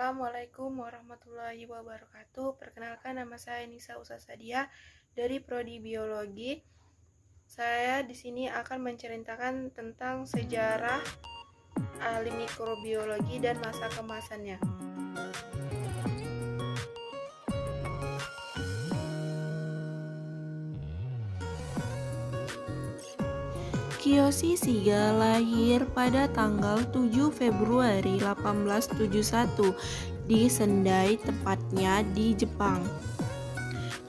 Assalamualaikum warahmatullahi wabarakatuh. Perkenalkan, nama saya Nisa Usasadia dari Prodi Biologi. Saya di sini akan menceritakan tentang sejarah ahli mikrobiologi dan masa kemasannya. Kiyoshi Shiga lahir pada tanggal 7 Februari 1871 di Sendai, tepatnya di Jepang.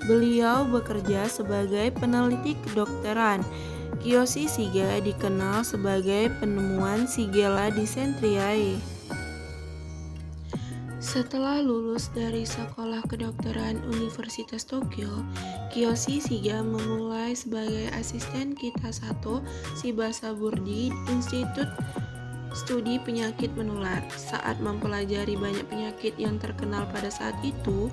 Beliau bekerja sebagai peneliti kedokteran. Kiyoshi Shiga dikenal sebagai penemuan Shigella dysenteriae. Setelah lulus dari Sekolah Kedokteran Universitas Tokyo, Kiyoshi Shiga memulai sebagai asisten Kita Sato Shibasaburdi Institut Studi Penyakit Menular. Saat mempelajari banyak penyakit yang terkenal pada saat itu,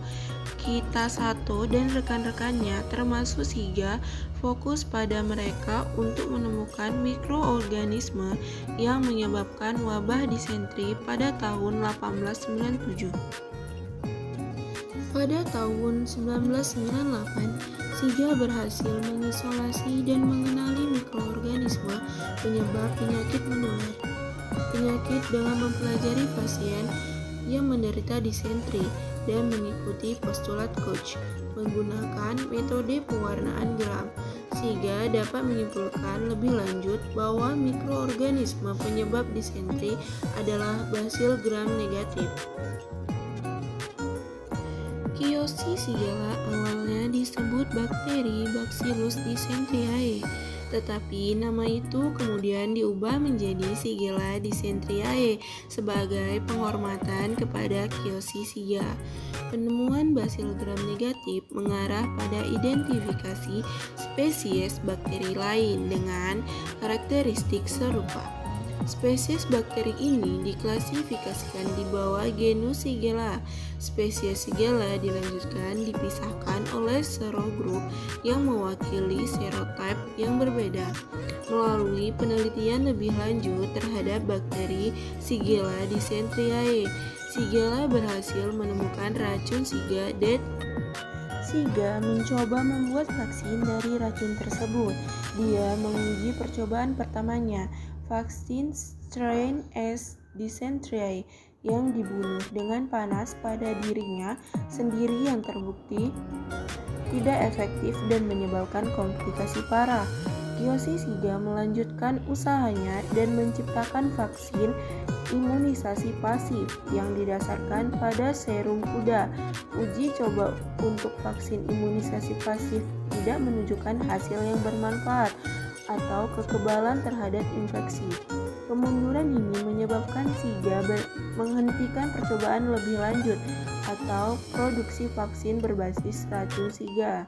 Kita Sato dan rekan-rekannya termasuk Shiga fokus pada mereka untuk menemukan mikroorganisme yang menyebabkan wabah disentri pada tahun 1897. Pada tahun 1998, Shiga berhasil mengisolasi dan mengenali mikroorganisme penyebab penyakit menular. Penyakit dengan mempelajari pasien yang menderita disentri dan mengikuti postulat Koch menggunakan metode pewarnaan gram. Shiga dapat menyimpulkan lebih lanjut bahwa mikroorganisme penyebab disentri adalah basil gram negatif. Kiyoshi Shigella awalnya disebut bakteri Bacillus dysenteriae, tetapi nama itu kemudian diubah menjadi Shigella dysenteriae sebagai penghormatan kepada Kiyoshi Shiga. Penemuan basil gram negatif mengarah pada identifikasi spesies bakteri lain dengan karakteristik serupa. Spesies bakteri ini diklasifikasikan di bawah genus Shigella. Spesies Shigella dilanjutkan dipisahkan oleh serogrup yang mewakili serotipe yang berbeda. Melalui penelitian lebih lanjut terhadap bakteri Shigella dysenteriae, Shigella berhasil menemukan racun Shiga dan Shiga mencoba membuat vaksin dari racun tersebut. Dia menguji percobaan pertamanya, vaksin strain S. dysenteriae yang dibunuh dengan panas pada dirinya sendiri yang terbukti tidak efektif dan menyebabkan komplikasi parah. Kiyoshi Shiga melanjutkan usahanya dan menciptakan vaksin imunisasi pasif yang didasarkan pada serum kuda. Uji coba untuk vaksin imunisasi pasif tidak menunjukkan hasil yang bermanfaat atau kekebalan terhadap infeksi. Kemunduran ini menyebabkan Shiga menghentikan percobaan lebih lanjut atau produksi vaksin berbasis racun Shiga.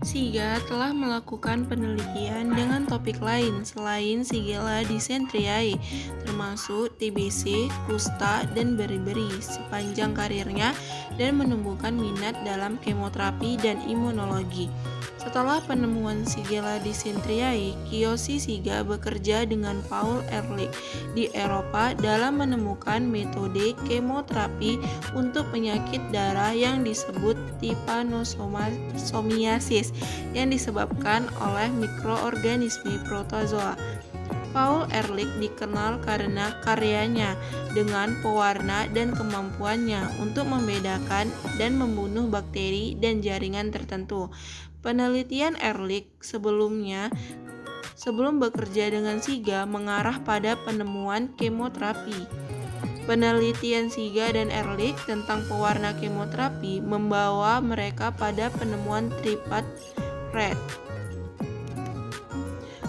Shiga telah melakukan penelitian dengan topik lain selain Shigella dysenteriae, termasuk TBC, kusta, dan beri-beri sepanjang karirnya dan menumbuhkan minat dalam kemoterapi dan imunologi. Setelah penemuan Shigella dysenteriae, Kiyoshi Shiga bekerja dengan Paul Ehrlich di Eropa dalam menemukan metode kemoterapi untuk penyakit darah yang disebut trypanosomiasis yang disebabkan oleh mikroorganisme protozoa. Paul Ehrlich dikenal karena karyanya dengan pewarna dan kemampuannya untuk membedakan dan membunuh bakteri dan jaringan tertentu. Penelitian Ehrlich sebelum bekerja dengan Shiga mengarah pada penemuan kemoterapi. Penelitian Shiga dan Ehrlich tentang pewarna kemoterapi membawa mereka pada penemuan tripat red,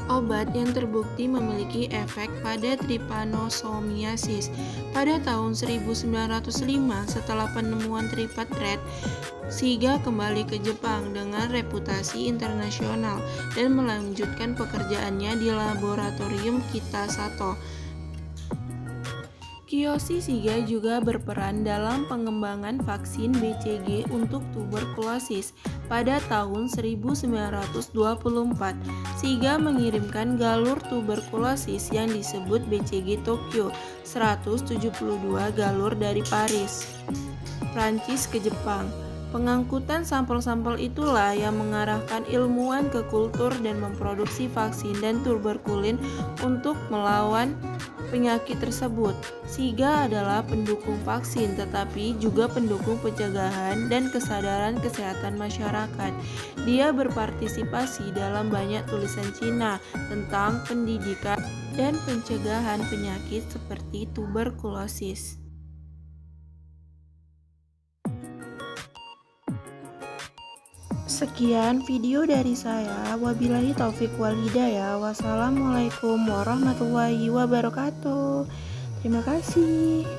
obat yang terbukti memiliki efek pada trypanosomiasis. Pada tahun 1905, setelah penemuan tripat red, Shiga kembali ke Jepang dengan reputasi internasional dan melanjutkan pekerjaannya di laboratorium Kita Sato. Kiyoshi Shiga juga berperan dalam pengembangan vaksin BCG untuk tuberkulosis pada tahun 1924. Shiga mengirimkan galur tuberkulosis yang disebut BCG Tokyo 172 galur dari Paris, Prancis ke Jepang. Pengangkutan sampel-sampel itulah yang mengarahkan ilmuwan ke kultur dan memproduksi vaksin dan tuberkulin untuk melawan penyakit tersebut. Shiga adalah pendukung vaksin tetapi juga pendukung pencegahan dan kesadaran kesehatan masyarakat. Dia berpartisipasi dalam banyak tulisan Cina tentang pendidikan dan pencegahan penyakit seperti tuberkulosis. Sekian video dari saya. Wabillahi taufik wal hidayah. Wassalamualaikum warahmatullahi wabarakatuh. Terima kasih.